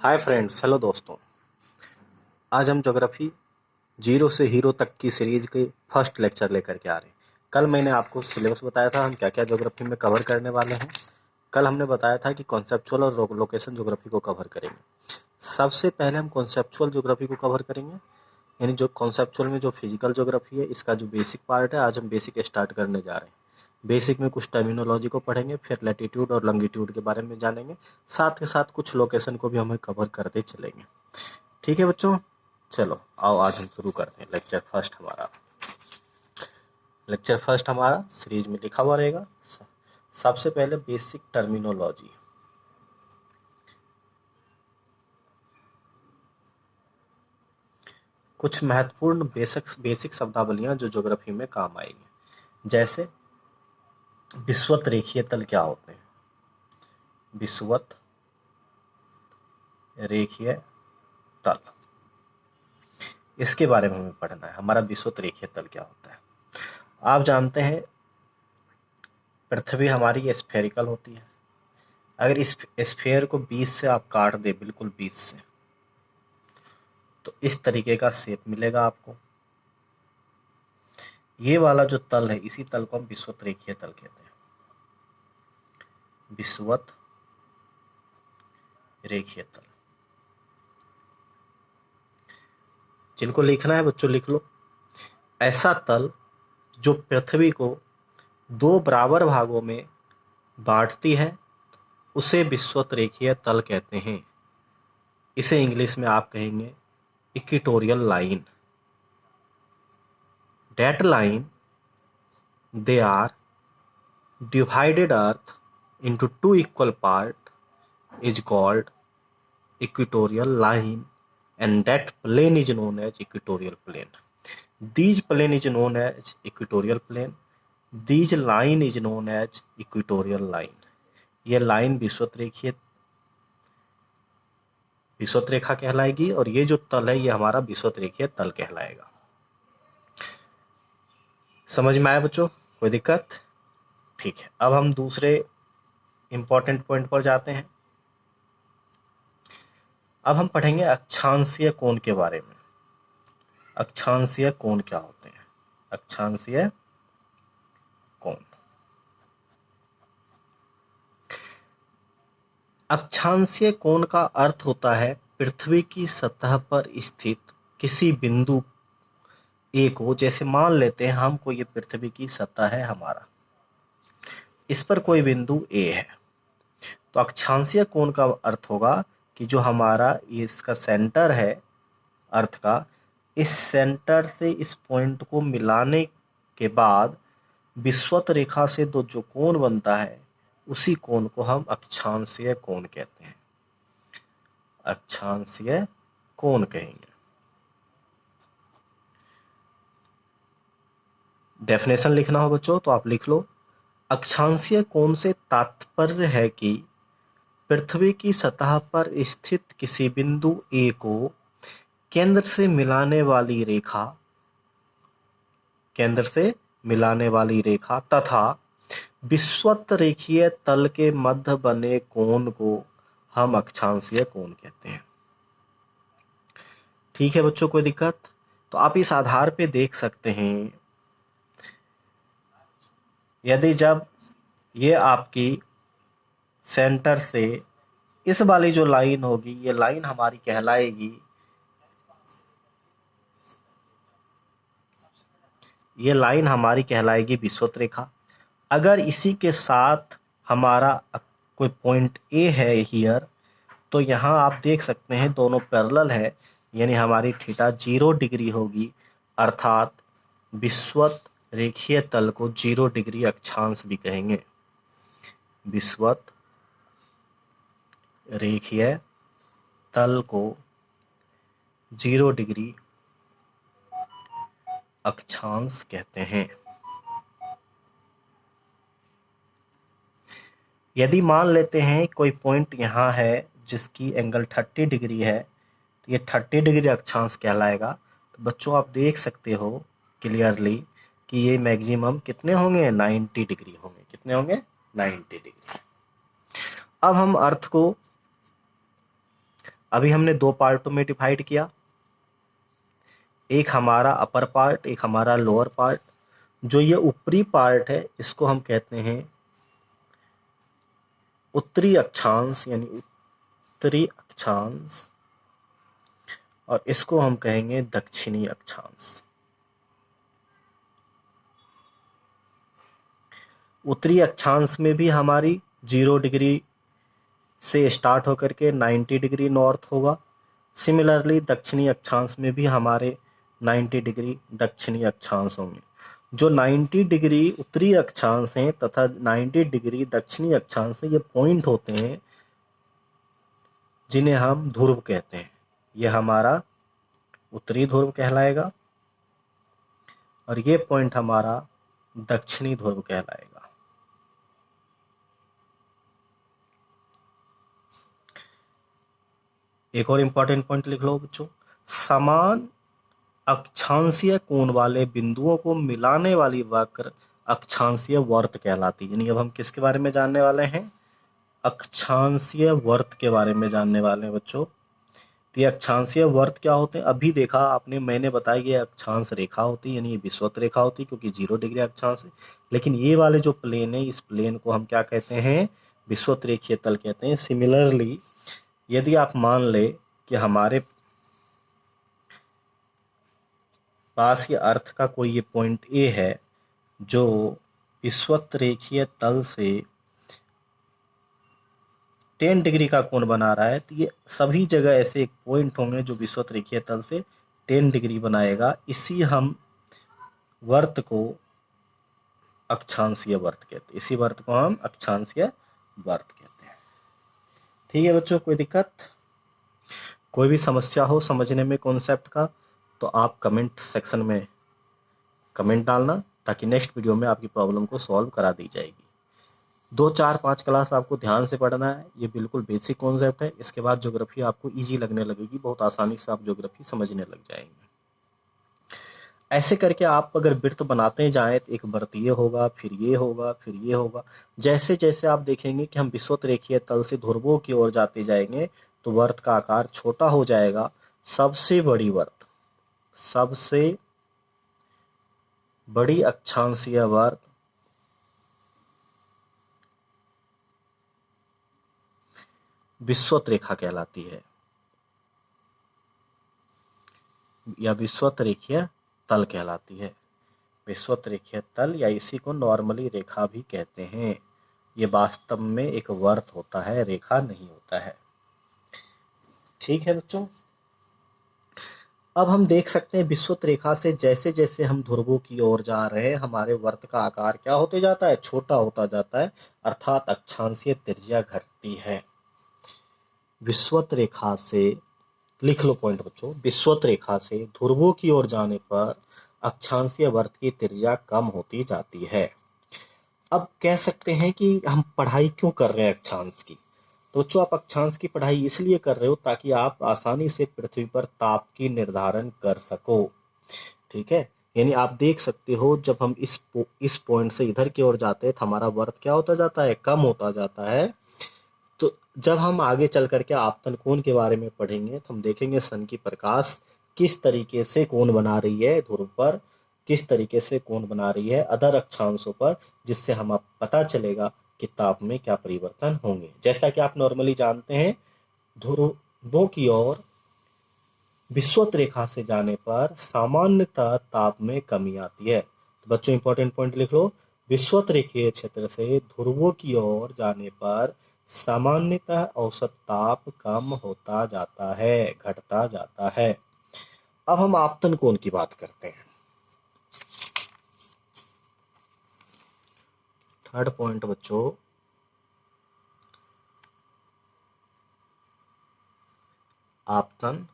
Hi friends, hello दोस्तों। आज हम ज्योग्राफी जीरो से हीरो तक की सीरीज के फर्स्ट लेक्चर लेकर के आ रहे हैं। कल मैंने आपको सिलेबस बताया था हम क्या क्या ज्योग्राफी में कवर करने वाले हैं। कल हमने बताया था कि कॉन्सेप्चुअल और लोकेशन ज्योग्राफी को कवर करेंगे। सबसे पहले हम कॉन्सेप्चुअल ज्योग्राफी को कवर करेंगे, यानी जो कॉन्सेप्चुअल में जो फिजिकल ज्योग्राफी है, इसका जो बेसिक पार्ट है। आज हम बेसिक स्टार्ट करने जा रहे हैं। बेसिक में कुछ टर्मिनोलॉजी को पढ़ेंगे, फिर लैटिट्यूड और लॉन्गिट्यूड के बारे में जानेंगे, साथ के साथ कुछ लोकेशन को भी हमें कवर करते चलेंगे। ठीक है बच्चों, चलो आओ आज हम शुरू करते हैं लेक्चर फर्स्ट हमारा। लेक्चर फर्स्ट हमारा सीरीज में लिखा हुआ रहेगा। सबसे पहले बेसिक टर्मिनोलॉजी। कुछ महत्वपूर्ण बेसिक शब्दावलियां जो ज्योग्राफी में काम आएंगी, जैसे विषुवत रेखीय तल क्या होते हैं। विषुवत रेखीय तल, इसके बारे में हमें पढ़ना है। हमारा विषुवत रेखीय तल क्या होता है। आप जानते हैं पृथ्वी हमारी स्फेरिकल होती है। अगर इस स्फेयर को 20 से आप काट दे, बिल्कुल 20 से, तो इस तरीके का शेप मिलेगा आपको। ये वाला जो तल है, इसी तल को हम विषुवत रेखीय तल कहते हैं। विषुवत रेखीय तल। जिनको लिखना है बच्चों लिख लो। ऐसा तल जो पृथ्वी को दो बराबर भागों में बांटती है, उसे विषुवत रेखीय तल कहते हैं। इसे इंग्लिश में आप कहेंगे equatorial line. That line, they are divided earth into two equal part is called equatorial line, and that plane is known as equatorial plane. These plane is known as equatorial plane. These line is known as equatorial line. ये line विषुवत रेखा कहलाएगी, और ये जो तल है ये हमारा विषुवत रेखीय तल कहलाएगा। समझ में आया बच्चों, कोई दिक्कत? ठीक है, अब हम दूसरे इंपॉर्टेंट पॉइंट पर जाते हैं। अब हम पढ़ेंगे अक्षांशीय कोण के बारे में। अक्षांशीय कोण क्या होते हैं? अक्षांशीय कोण। अक्षांशीय कोण का अर्थ होता है पृथ्वी की सतह पर स्थित किसी बिंदु ए को, जैसे मान लेते हैं हम कोई ये पृथ्वी की सतह है हमारा, इस पर कोई बिंदु ए है, तो अक्षांशीय कोण का अर्थ होगा कि जो हमारा इसका सेंटर है अर्थ का, इस सेंटर से इस पॉइंट को मिलाने के बाद विषुवत रेखा से दो जो कोण बनता है, उसी कोण को हम अक्षांशीय कोण कहते हैं। अक्षांशीय कोण कहेंगे। डेफिनेशन लिखना हो बच्चों तो आप लिख लो। अक्षांशीय कोण से तात्पर्य है कि पृथ्वी की सतह पर स्थित किसी बिंदु ए को केंद्र से मिलाने वाली रेखा तथा विषुवत रेखीय तल के मध्य बने कोण को हम अक्षांशीय कोण कहते हैं। ठीक है बच्चों, कोई दिक्कत? तो आप इस आधार पे देख सकते हैं, यदि जब ये आपकी सेंटर से इस वाली जो लाइन होगी, ये लाइन हमारी कहलाएगी, ये लाइन हमारी कहलाएगी विषुवत रेखा। अगर इसी के साथ हमारा कोई पॉइंट ए है हियर, तो यहाँ आप देख सकते हैं दोनों पैरेलल है, यानी हमारी थीटा 0 डिग्री होगी, अर्थात विषुवत रेखीय तल को 0 डिग्री अक्षांश भी कहेंगे। विषुवत रेखीय तल को 0 डिग्री अक्षांश कहते हैं। यदि मान लेते हैं कोई पॉइंट यहाँ है जिसकी एंगल 30 डिग्री है, तो ये 30 डिग्री अक्षांश कहलाएगा। तो बच्चों आप देख सकते हो क्लियरली कि ये मैक्सिमम कितने होंगे? 90 डिग्री होंगे। कितने होंगे? 90 डिग्री। अब हम अर्थ को अभी हमने दो पार्टों में डिवाइड किया, एक हमारा अपर पार्ट, एक हमारा लोअर पार्ट। जो ये ऊपरी पार्ट है इसको हम कहते हैं उत्तरी अक्षांश यानी उत्तरी अक्षांश, और इसको हम कहेंगे दक्षिणी अक्षांश। उत्तरी अक्षांश में भी हमारी 0 डिग्री से स्टार्ट होकर के 90 डिग्री नॉर्थ होगा। सिमिलरली दक्षिणी अक्षांश में भी हमारे 90 डिग्री दक्षिणी अक्षांश होंगे। जो 90 डिग्री उत्तरी अक्षांश हैं तथा 90 डिग्री दक्षिणी अक्षांश हैं, ये पॉइंट होते हैं जिन्हें हम ध्रुव कहते हैं। यह हमारा उत्तरी ध्रुव कहलाएगा और ये पॉइंट हमारा दक्षिणी ध्रुव कहलाएगा। एक और इंपॉर्टेंट पॉइंट लिख लो बच्चों, समान अक्षांशीय कोण वाले बिंदुओं को मिलाने वाली वक्र अक्षांशीय वर्त कहलाती है। यानी अब हम किसके बारे में जानने वाले हैं? अक्षांशीय वर्त के बारे में जानने वाले हैं बच्चों। तो ये अक्षांशीय वर्त क्या होते हैं? अभी देखा आपने, मैंने बताया ये अक्षांश रेखा होती है, यानी ये विषुवत रेखा होती है क्योंकि 0 डिग्री अक्षांश है। लेकिन ये वाले जो प्लेन है, इस प्लेन को हम क्या कहते हैं? विषुवत रेखीय तल कहते हैं। सिमिलरली यदि आप मान ले कि हमारे पास ये अर्थ का कोई ये पॉइंट ए है जो विषुवत रेखीय तल से 10 डिग्री का कोण बना रहा है, तो ये सभी जगह ऐसे एक पॉइंट होंगे जो विषुवत रेखीय तल से 10 डिग्री बनाएगा। इसी हम वर्त को अक्षांशीय वर्त कहते हैं। इसी वर्त को हम अक्षांशीय वर्त कहते हैं। ठीक है बच्चों, कोई दिक्कत? कोई भी समस्या हो समझने में कॉन्सेप्ट का तो आप कमेंट सेक्शन में कमेंट डालना, ताकि नेक्स्ट वीडियो में आपकी प्रॉब्लम को सॉल्व करा दी जाएगी। 2, 4, 5 क्लास आपको ध्यान से पढ़ना है। ये बिल्कुल बेसिक कॉन्सेप्ट है। इसके बाद ज्योग्राफी आपको इजी लगने लगेगी, बहुत आसानी से आप ज्योग्राफी समझने लग जाएंगे। ऐसे करके आप अगर वृत्त बनाते जाएं तो एक वृत्त ये होगा, फिर ये होगा, फिर ये होगा। जैसे जैसे आप देखेंगे कि हम विषुवत रेखीय तल से ध्रुवों की ओर जाते जाएंगे तो वर्त का आकार छोटा हो जाएगा। सबसे बड़ी वर्त, सबसे बड़ी अक्षांशीय वर्त विषुवत रेखा कहलाती है, या विषुवत रेखीय तल कहलाती है। विषुवत रेखीय तल या इसी को नॉर्मली रेखा भी कहते हैं। ये वास्तव में एक वर्त होता है, रेखा नहीं होता है। ठीक है बच्चों, अब हम देख सकते हैं विषुवत रेखा से जैसे जैसे हम ध्रुवों की ओर जा रहे हैं हमारे वर्त का आकार क्या होते जाता है? छोटा होता जाता है, अर्थात अक्षांशीय त्रिज्या घटती है। विषुवत रेखा से, लिख लो पॉइंट बच्चों, विषुवत रेखा से ध्रुवों की ओर जाने पर अक्षांशीय वर्त की त्रिज्या कम होती जाती है। अब कह सकते हैं कि हम पढ़ाई क्यों कर रहे हैं अक्षांश की? तो बच्चों, आप अक्षांश की पढ़ाई इसलिए कर रहे हो ताकि आप आसानी से पृथ्वी पर ताप की निर्धारण कर सको। ठीक है, यानी आप देख सकते हो जब हम इस पॉइंट से इधर की ओर जाते हैं तो हमारा वर्त क्या होता जाता है? कम होता जाता है। तो जब हम आगे चल करके आपतन कोण के बारे में पढ़ेंगे तो हम देखेंगे सन की प्रकाश किस तरीके से कोण बना रही है ध्रुव पर, किस तरीके से कोण बना रही है अदर अक्षांशों पर, जिससे हम पता चलेगा कि ताप में क्या परिवर्तन होंगे। जैसा कि आप नॉर्मली जानते हैं, ध्रुवों की ओर विषुवत रेखा से जाने पर सामान्यतः ताप में कमी आती है। तो बच्चों इंपॉर्टेंट पॉइंट लिख लो, विषुवत रेखीय क्षेत्र से ध्रुवों की ओर जाने पर सामान्यतः औसत ताप कम होता जाता है, घटता जाता है। अब हम आपतन कोण की बात करते हैं। थर्ड पॉइंट बच्चों, आपतन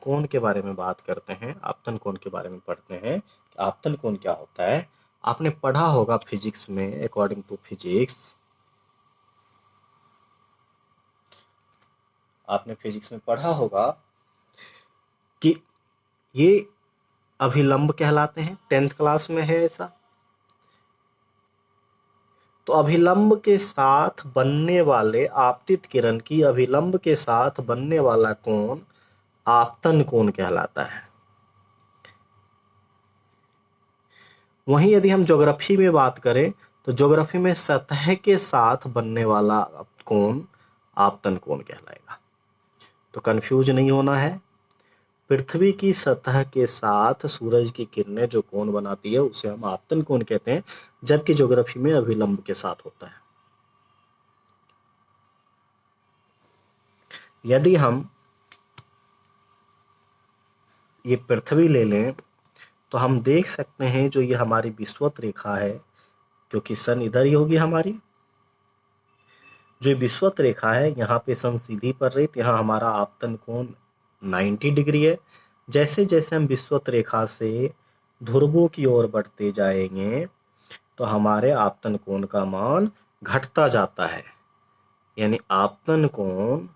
कोण के बारे में बात करते हैं। आपतन कोण के बारे में पढ़ते हैं। आपतन कोण क्या होता है? आपने पढ़ा होगा फिजिक्स में, अकॉर्डिंग टू फिजिक्स, आपने फिजिक्स में पढ़ा होगा कि ये अभिलंब कहलाते हैं। 10th क्लास में है ऐसा। तो अभिलंब के साथ बनने वाले आपतित किरण की अभिलंब के साथ बनने वाला कोण आपतन कोण कहलाता है। वहीं यदि हम ज्योग्राफी में बात करें तो ज्योग्राफी में सतह के साथ बनने वाला कोण आपतन कोण कहलाएगा। तो कंफ्यूज नहीं होना है। पृथ्वी की सतह के साथ सूरज की किरणें जो कोण बनाती है उसे हम आपतन कोण कहते हैं, जबकि ज्योग्राफी में अभिलंब के साथ होता है। यदि हम ये पृथ्वी ले लें तो हम देख सकते हैं जो ये हमारी विषुवत रेखा है, क्योंकि सन इधर ही होगी हमारी, जो विषुवत रेखा है यहाँ पे सन सीधी पड़ रही, तो यहाँ हमारा आपतन कोण 90 डिग्री है। जैसे जैसे हम विषुवत रेखा से ध्रुवों की ओर बढ़ते जाएंगे तो हमारे आपतन कोण का मान घटता जाता है, यानी आपतन कोण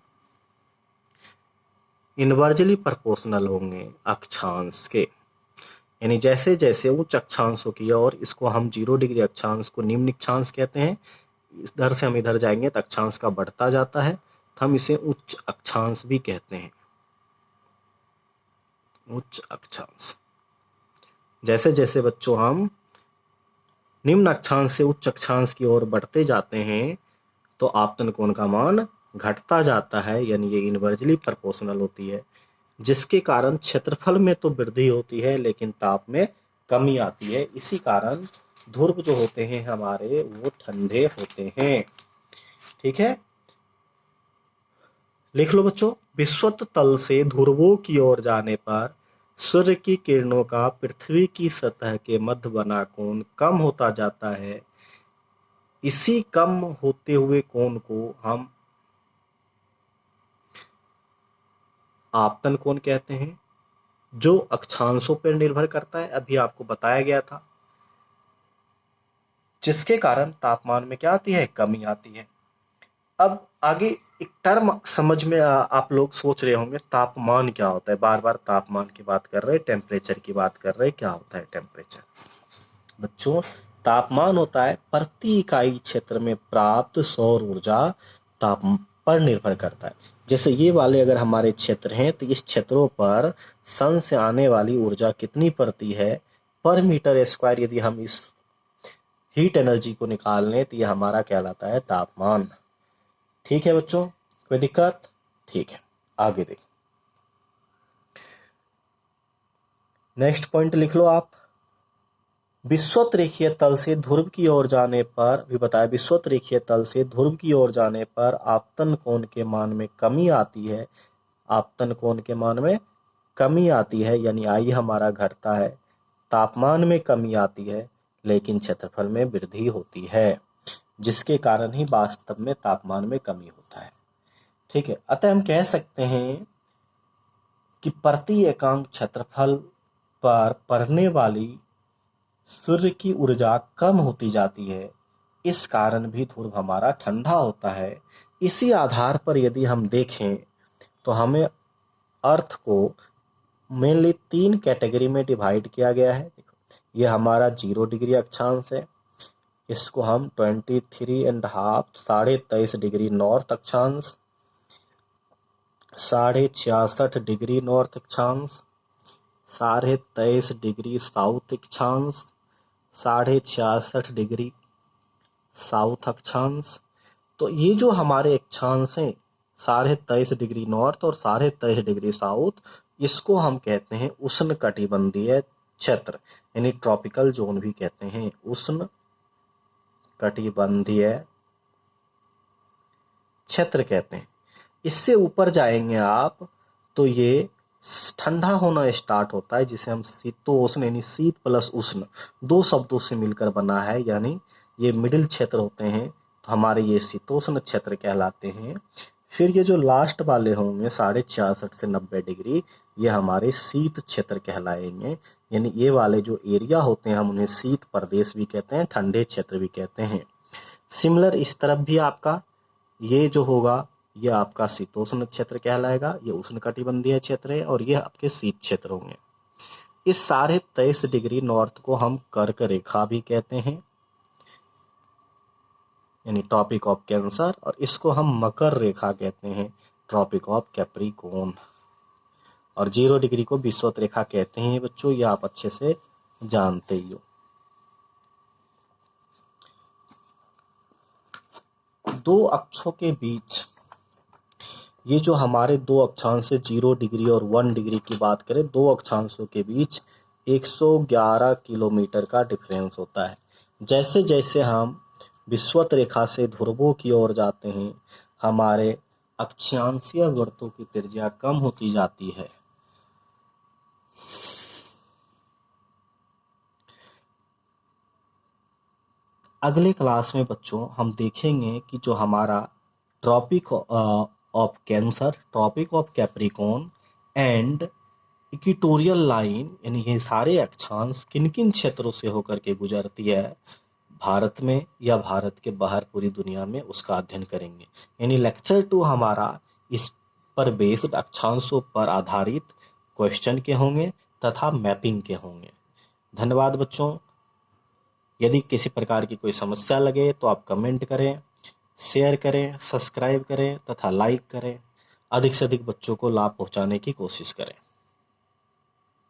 इनवर्जली प्रोपोर्शनल होंगे अक्षांश के। यानी जैसे जैसे उच्च अक्षांशों की ओर, इसको हम 0 डिग्री अक्षांश को निम्न अक्षांश कहते हैं, इधर से हम इधर जाएंगे तो अक्षांश का बढ़ता जाता है, तो हम इसे उच्च अक्षांश भी कहते हैं। उच्च अक्षांश। जैसे जैसे बच्चों हम निम्न अक्षांश से उच्च अक्षांश की ओर बढ़ते जाते हैं तो आपतन कोण का मान घटता जाता है, यानी ये इनवर्जली प्रोपोर्शनल होती है, जिसके कारण क्षेत्रफल में तो वृद्धि होती है लेकिन ताप में कमी आती है। इसी कारण ध्रुव जो होते हैं हमारे वो ठंडे होते हैं। ठीक है, लिख लो बच्चों। विषुवत तल से ध्रुवों की ओर जाने पर सूर्य की किरणों का पृथ्वी की सतह के मध्य बना कोण कम होता जाता है। इसी कम होते हुए कोण को हम आपतन कोण कहते हैं, जो अक्षांशों पर निर्भर करता है। अभी आपको बताया गया था, जिसके कारण तापमान में क्या आती है, कमी आती है। अब आगे एक टर्म समझ में आप लोग सोच रहे होंगे, तापमान क्या होता है। बार बार तापमान की बात कर रहे हैं, टेम्परेचर की बात कर रहे हैं, क्या होता है टेम्परेचर। बच्चों, तापमान होता है प्रति इकाई क्षेत्र में प्राप्त सौर ऊर्जा ताप पर निर्भर करता है। जैसे ये वाले अगर हमारे क्षेत्र हैं तो इस क्षेत्रों पर सन से आने वाली ऊर्जा कितनी पड़ती है पर मीटर स्क्वायर, यदि हम इस हीट एनर्जी को निकाल लें तो ये हमारा कहलाता है तापमान। ठीक है बच्चों, कोई दिक्कत? ठीक है, आगे देखिए। नेक्स्ट पॉइंट लिख लो आप। विषुवत रेखीय तल से ध्रुव की ओर जाने पर भी बताया, विषुवत रेखीय तल से ध्रुव की ओर जाने पर आपतन कोण के मान में कमी आती है। आपतन कोण के मान में कमी आती है, यानी आई हमारा घटता है। तापमान में कमी आती है लेकिन क्षेत्रफल में वृद्धि होती है, जिसके कारण ही वास्तव में तापमान में कमी होता है। ठीक है, अतः हम कह सकते हैं कि प्रति एकांक क्षेत्रफल पर पड़ने वाली सूर्य की ऊर्जा कम होती जाती है, इस कारण भी ध्रुव हमारा ठंडा होता है। इसी आधार पर यदि हम देखें तो हमें अर्थ को मेनली 3 कैटेगरी में डिवाइड किया गया है। ये हमारा 0 डिग्री अक्षांश है, इसको हम 23.5 23.5 डिग्री नॉर्थ अक्षांश, 66.5 डिग्री नॉर्थ अक्षांश, 23.5 डिग्री साउथ अक्षांश, 66.5 डिग्री साउथ अक्षांश। तो ये जो हमारे अक्षांश हैं 23.5 डिग्री नॉर्थ और 23.5 डिग्री साउथ, इसको हम कहते हैं उष्ण कटिबंधीय क्षेत्र, यानी ट्रॉपिकल जोन भी कहते हैं, उष्ण कटिबंधीय क्षेत्र कहते हैं। इससे ऊपर जाएंगे आप तो ये ठंडा होना स्टार्ट होता है, जिसे हम शीतोष्ण यानी शीत प्लस उष्ण 2 शब्दों से मिलकर बना है, यानी ये मिडिल क्षेत्र होते हैं, तो हमारे ये शीतोष्ण क्षेत्र कहलाते हैं। फिर ये जो लास्ट वाले होंगे 66.5 से 90 डिग्री, ये हमारे शीत क्षेत्र कहलाएंगे, यानी ये वाले जो एरिया होते हैं हम उन्हें शीत प्रदेश भी कहते हैं, ठंडे क्षेत्र भी कहते हैं। सिमिलर इस तरफ भी आपका ये जो होगा ये आपका शीतोष्ण क्षेत्र कहलाएगा, ये उष्णकटिबंधीय क्षेत्र है, और ये आपके शीत क्षेत्र होंगे। इस 23.5 डिग्री नॉर्थ को हम कर्क रेखा भी कहते हैं। यानी ट्रॉपिक ऑफ कैंसर, और इसको हम मकर रेखा कहते हैं, ट्रॉपिक ऑफ कैप्रिकॉर्न। और 0 डिग्री को विषुवत रेखा कहते हैं बच्चों, ये आप अच्छे से जानते ही हो। दो अक्षों के बीच, ये जो हमारे दो अक्षांश है 0 डिग्री और 1 डिग्री की बात करें, दो अक्षांशों के बीच 111 किलोमीटर का डिफरेंस होता है। जैसे जैसे हम विषुवत रेखा से ध्रुवों की ओर जाते हैं, हमारे अक्षांशीय वृत्तों की त्रिज्या कम होती जाती है। अगले क्लास में बच्चों हम देखेंगे कि जो हमारा Tropic of Cancer, Tropic of Capricorn and equatorial line, यानी ये सारे अक्षांश किन किन क्षेत्रों से होकर के गुजरती है भारत में या भारत के बाहर पूरी दुनिया में, उसका अध्ययन करेंगे। यानी लेक्चर 2 हमारा इस पर बेस्ड, अक्षांशों पर आधारित क्वेश्चन के होंगे तथा मैपिंग के होंगे। धन्यवाद बच्चों। यदि किसी प्रकार की कोई समस्या लगे तो आप कमेंट करें, शेयर करें, सब्सक्राइब करें तथा लाइक करें। अधिक से अधिक बच्चों को लाभ पहुंचाने की कोशिश करें।